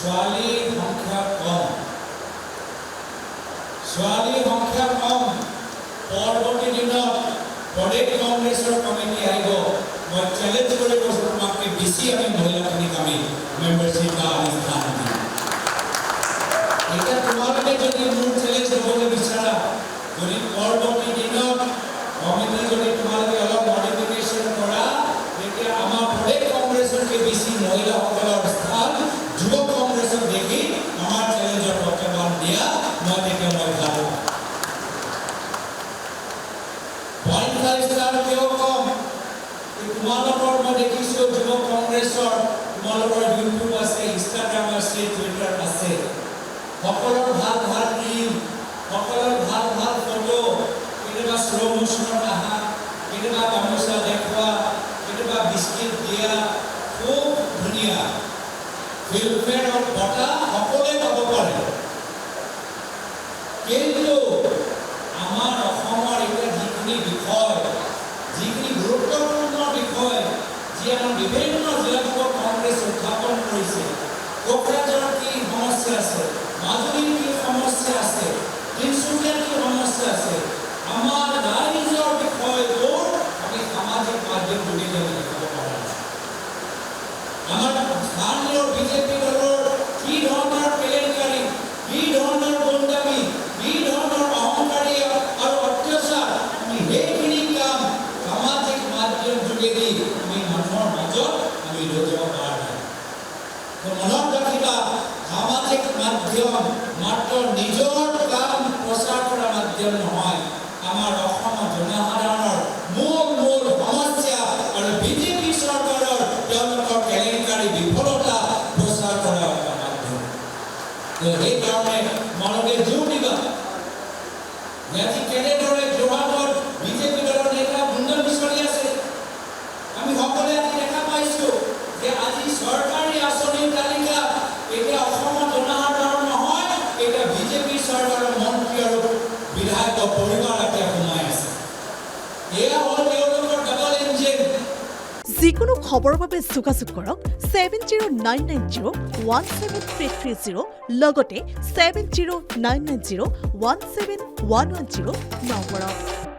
ছোৱালীৰ সংখ্যা কম পৰৱৰ্তী দিনত প্ৰদেশ কংগ্ৰেছৰ কমিটি আহিব মই চ্যালেঞ্জ কৰি কৈছোঁ তোমাকে বেছি আমি মহিলাখিনিক আমি মেম্বাৰশ্বিপ বা স্থান দিম এতিয়া তোমালোকে যদি মোৰ চ্যালেঞ্জ ল'বলৈ বিচাৰা যদি পৰৱৰ্তী দিনত কমিটি যদি তোমালোকে অলপ মডিফিকেশ্যন কৰা তেতিয়া আমাৰ প্ৰদেশ কংগ্ৰেছতকৈ বেছি মহিলাসকলৰ স্থান যুৱ কংগ্ৰেছক দেখি আমাৰ চ্যালেঞ্জৰ প্ৰত্যাহ্বান দিয়া মই তেতিয়া মই ভাবোঁ পৰীক্ষাৰ স্থান কিয় কম তোমালোকৰ মই দেখিছোঁ যুৱ কংগ্ৰেছৰ তোমালোকৰ ইউটিউব আছে ইনষ্টাগ্ৰাম আছে টুইটাৰ আছে সকলৰ ভাল ভাল ৰীল সকলৰ ভাল ভাল ফটো কেতিয়াবা শ্ল' মোশ্যনত আহা কেতিয়াবা গামোচা দেখুওৱা কেতিয়াবা বিস্কিট দিয়া খুব ধুনীয়া ফিল্মফেয়াৰৰ বঁটা সকলোৱে পাব পাৰে কিন্তু আমাৰ অসমৰ এতিয়া যিখিনি বিষয় যিখিনি গুৰুত্বপূৰ্ণ বিষয় যি আমাৰ বিভিন্ন জিলাত কংগ্ৰেছ উত্থাপন কৰিছে কোকৰাঝাৰৰ কি সমস্যা আছে মাজুলীৰ কি সমস্যা আছে তিনিচুকীয়াৰ কি সমস্যা আছে আমাৰ ৰাইজৰ বিষয়বোৰ আমি সামাজিক মাধ্যম যোগে দেখাব পৰা নাই আমাৰ স্থানীয় বিজেপি দলৰ কি ধৰণৰ কেলেংকাৰী কি ধৰণৰ গুণ্ডামি কি ধৰণৰ অহংকাৰী আৰু অত্যাচাৰ আমি সেইখিনি কাম সামাজিক মাধ্যম যোগেদি আমি মানুহৰ মাজত আমি লৈ যাব পৰা নাই মনত ৰাখিবা সামাজিক মাধ্যম মাত্ৰ নিজৰ কাম প্ৰচাৰ কৰা মাধ্যম নহয় আমাৰ অসমৰ জনসাধাৰণৰ মূল সমস্যা আৰু বিজেপি চৰকাৰৰ তেওঁলোকৰ কেলেংকাৰী বিফলতা প্ৰচাৰ কৰা এটা মাধ্যম সেইকাৰণে মনতে জোৰ দিবা আজি কেনেদৰে যোৰহাটত বিজেপি দলৰ নেতা গুণ্ডামি চলি আছে আমি সকলোৱে আজি দেখা পাইছোঁ যে আজি চৰকাৰী আঁচনিৰ তালিকা এতিয়া অসমৰ জনসাধাৰণ নহয় এতিয়া বিজেপি চৰকাৰৰ মন্ত্ৰী আৰু বিধায়কৰ পৰিবাৰ এতিয়া সোমাই আছে এয়া হ'ল তেওঁলোকৰ ডাবল ইঞ্জিন যিকোনো খবৰৰ বাবে যোগাযোগ কৰক 7099017330 লগতে 7099017110 নম্বৰত